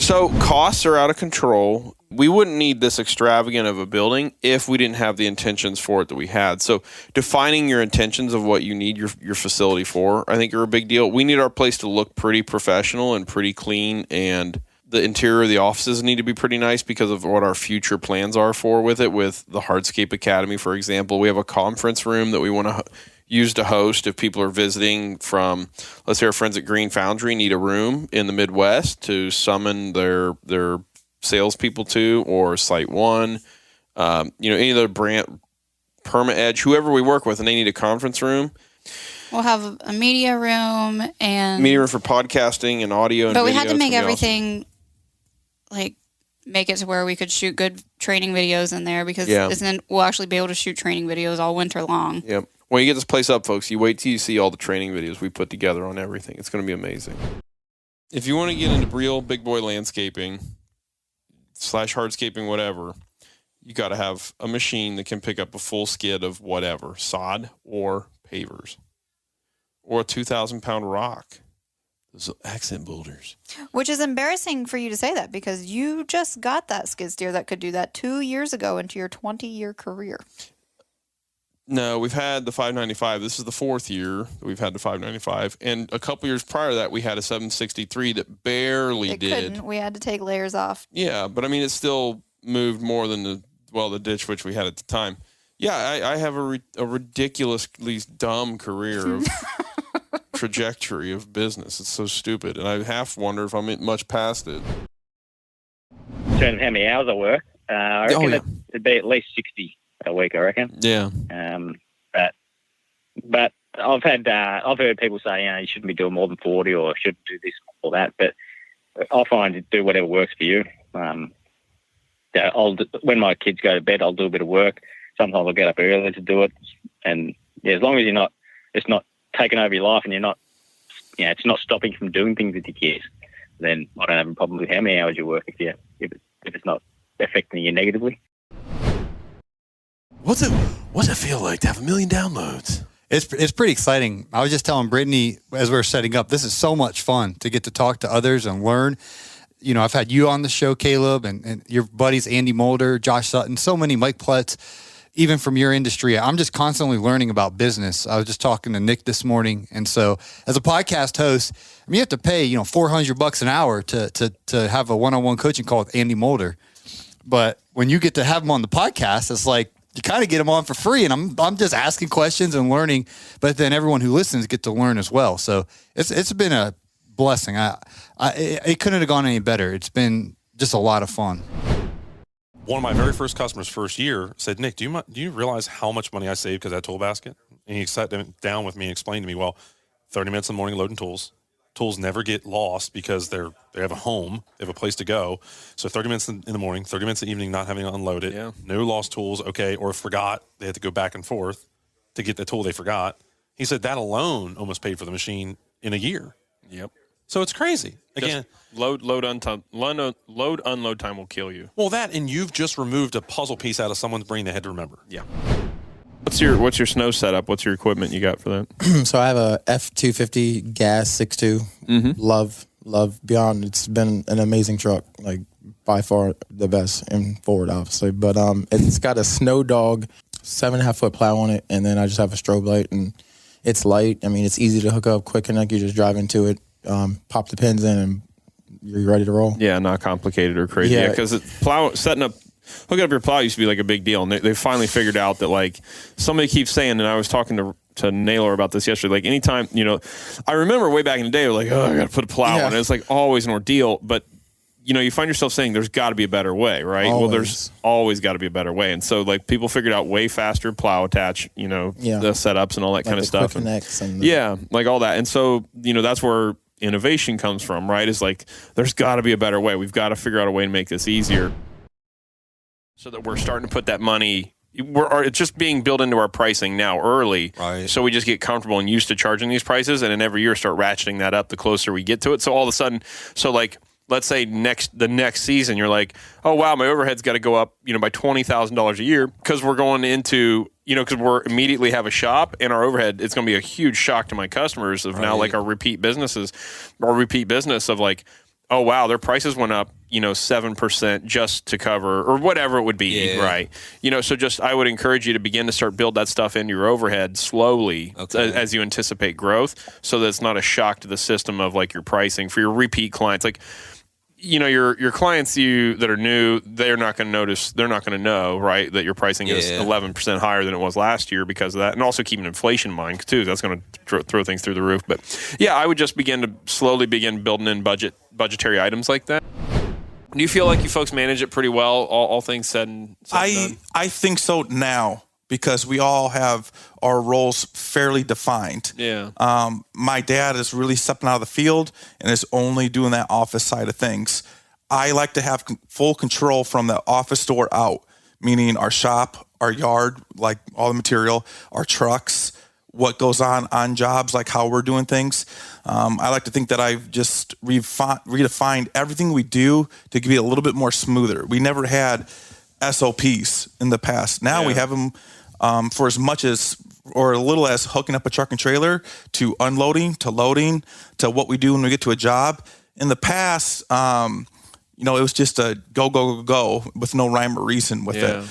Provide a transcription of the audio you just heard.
So costs are out of control. We wouldn't need this extravagant of a building if we didn't have the intentions for it that we had. So defining your intentions of what you need your facility for, I think, are a big deal. We need our place to look pretty professional and pretty clean, and the interior of the offices need to be pretty nice because of what our future plans are for with it. With the Hardscape Academy, for example, we have a conference room that we want to use to host if people are visiting from, let's say our friends at Green Foundry need a room in the Midwest to summon their salespeople to, or Site One, any of the brand, Perma Edge, whoever we work with, and they need a conference room. We'll have a media room and media room for podcasting and audio. But and we video. had to make It's everything make it to where we could shoot good training videos in there, because then we'll actually be able to shoot training videos all winter long. Yep. When you get this place up, folks, you wait till you see all the training videos we put together on everything. It's going to be amazing. If you want to get into real big boy landscaping / hardscaping, whatever, you got to have a machine that can pick up a full skid of whatever, sod or pavers, or a 2,000-pound rock. Those accent boulders. Which is embarrassing for you to say that, because you just got that skid steer that could do that 2 years ago into your 20-year career. No, we've had the 595. This is the 4th year that we've had the 595. And a couple years prior to that, we had a 763 that barely did. Couldn't. We had to take layers off. Yeah, but I mean, it still moved more than the ditch which we had at the time. Yeah, I have a ridiculously dumb career of trajectory of business. It's so stupid. And I half wonder if I'm much past it. In terms of how many hours I work, I reckon it'd be at least 60 a week, I reckon. Yeah. But I've heard people say, you shouldn't be doing more than 40 or shouldn't do this or that. But I find to do whatever works for you. When my kids go to bed, I'll do a bit of work. Sometimes I'll get up early to do it. And as long as it's not taking over your life and you're not, it's not stopping you from doing things with your kids, then I don't have a problem with how many hours you work if it's not affecting you negatively. What's it feel like to have 1 million downloads? It's pretty exciting. I was just telling Brittany as we were setting up, this is so much fun to get to talk to others and learn. I've had you on the show, Caleb, and your buddies Andy Mulder, Josh Sutton, so many, Mike Plutz, even from your industry. I'm just constantly learning about business. I was just talking to Nick this morning. And so as a podcast host, you have to pay, $400 an hour to have a one-on-one coaching call with Andy Mulder. But when you get to have him on the podcast, it's like, you kind of get them on for free, and I'm just asking questions and learning. But then everyone who listens get to learn as well. So it's been a blessing. It couldn't have gone any better. It's been just a lot of fun. One of my very first customers, first year, said, "Nick, do you realize how much money I saved because of that tool basket?" And he sat down with me and explained to me, well, 30 minutes in the morning loading tools. Tools never get lost because they have a home, they have a place to go. So 30 minutes in the morning, 30 minutes in the evening, not having to unload it. Yeah. No lost tools, okay, or forgot. They had to go back and forth to get the tool they forgot. He said that alone almost paid for the machine in a year. Yep. So it's crazy. Again, load unload time will kill you. Well, that, and you've just removed a puzzle piece out of someone's brain they had to remember. Yeah. What's your snow setup? What's your equipment you got for that? So I have a F250 gas 6.2. Mm-hmm. Love beyond. It's been an amazing truck, like by far the best in Ford, obviously. But it's got a Snow Dog 7.5-foot plow on it, and then I just have a strobe light, and it's light. I mean, it's easy to hook up, quick connect. You just drive into it, pop the pins in, and you're ready to roll. Yeah, not complicated or crazy. Yeah, because hooking up your plow used to be like a big deal, and they finally figured out that, like, somebody keeps saying, and I was talking to Naylor about this yesterday, like, anytime, I remember way back in the day, like, oh, I got to put a plow on it. It's like always an ordeal, but you find yourself saying there's got to be a better way, right? Always. Well, there's always got to be a better way. And so, like, people figured out way faster plow attach, the setups and all that kind of stuff. Like all that. And so, that's where innovation comes from, right? Is like, there's got to be a better way. We've got to figure out a way to make this easier. So that we're starting to put that money, it's just being built into our pricing now early. Right. So we just get comfortable and used to charging these prices, and then every year start ratcheting that up the closer we get to it. So all of a sudden, let's say the next season, you're like, oh wow, my overhead's got to go up, by $20,000 a year because we're going into, because we're immediately have a shop and our overhead. It's going to be a huge shock to my customers of now, like, our repeat business of like, oh wow, their prices went up 7% just to cover or whatever it would be, right? So just I would encourage you to begin to start build that stuff into your overhead slowly as you anticipate growth, so that it's not a shock to the system of like your pricing for your repeat clients. Like, your clients that are new, they're not going to notice, they're not going to know, right, that your pricing is 11% higher than it was last year because of that. And also keeping inflation in mind too. That's going to throw things through the roof. But yeah, I would just slowly begin building in budgetary items like that. Do you feel like you folks manage it pretty well, all things said and done? I think so now, because we all have our roles fairly defined. Yeah. My dad is really stepping out of the field and is only doing that office side of things. I like to have full control from the office door out, meaning our shop, our yard, like all the material, our trucks, what goes on jobs, like how we're doing things. I like to think that I've just redefined everything we do to be a little bit more smoother. We never had SOPs in the past. Now we have them for as much as or a little as hooking up a truck and trailer to unloading to loading to what we do when we get to a job. In the past, it was just a go with no rhyme or reason with it.